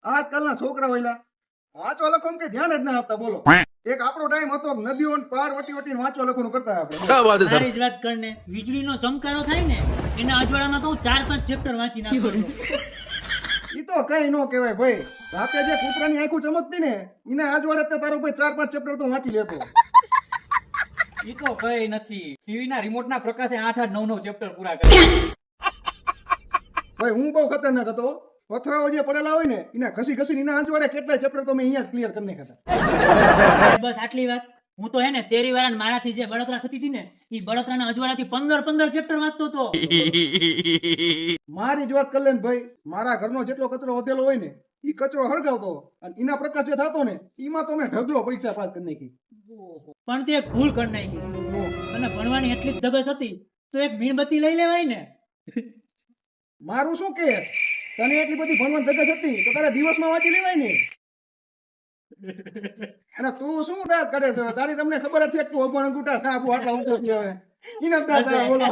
આજકાલના છોકરા હોયલા વાંચવા લખવાનું કે ધ્યાન જ ના આપતા બોલો. એક આપણો ટાઈમ હતો નદીઓ ને પાર વટી વટીને વાંચવા લખવાનું કરતા આપણે. क्या बात है सर તારી જ વાત કરને વીજળીનો ચમકારો થાય ને એના અજવાળામાં તો હું 4-5 ચેપ્ટર વાંચી નાખું ઈ તો કઈ નો કહેવાય ભાઈ. રાતે જે કૂતરાની આંખો ચમકતી ને એને આજવાડે તે તારો ભાઈ 4-5 ચેપ્ટર તો વાંચી લેતો. ઈ તો કઈ નથી. ટીવી ના રિમોટ ના પ્રકાશે 8-8 9-9 ચેપ્ટર પૂરા કરે. ભાઈ હું બહુ ખતરનાક હતો. પથરાઓ જે પડેલા હોય ને એને ઘસી ઘસીને એના આજવાડે કેટલાય ચેપ્ટર તો મેં અહીંયા ક્લિયર કરી નાખ્યા. બસ આટલી વાત. હું તો હે ને શેરી વાળા મારાથી જે બળતરા થતી હતી ને ઈ બળતરાના અજવાળાથી 15 ચેપ્ટર વાંચતો હતો. મારી જ વાત કરી લે ને ભાઈ. મારા ઘરનો જેટલો કચરો વધેલો હોય ને ઈ કચરો હળગાવતો અને એના પ્રકાશ જે થતો ને એમાં તો મેં ઢગલો પરીક્ષા પાસ કરી નાખી. પણ તે એક ભૂલ કરી નાખી અને ભણવાની એટલી જ ધગસ હતી તો એક મીણબત્તી લઈ લેવાય ને. મારું શું કે તને એટલી બધી ભણવાની ધગસ હતી તો તારે દિવસમાં વાંચી લેવાય ને. અને તું શું દાંત કાઢે છે તારી તમને ખબર જ છે કે તું અભણ અંગૂઠા સાપ આટલા ઊંચો થયો હવે. ઈને જ દાંત આવે, બોલો.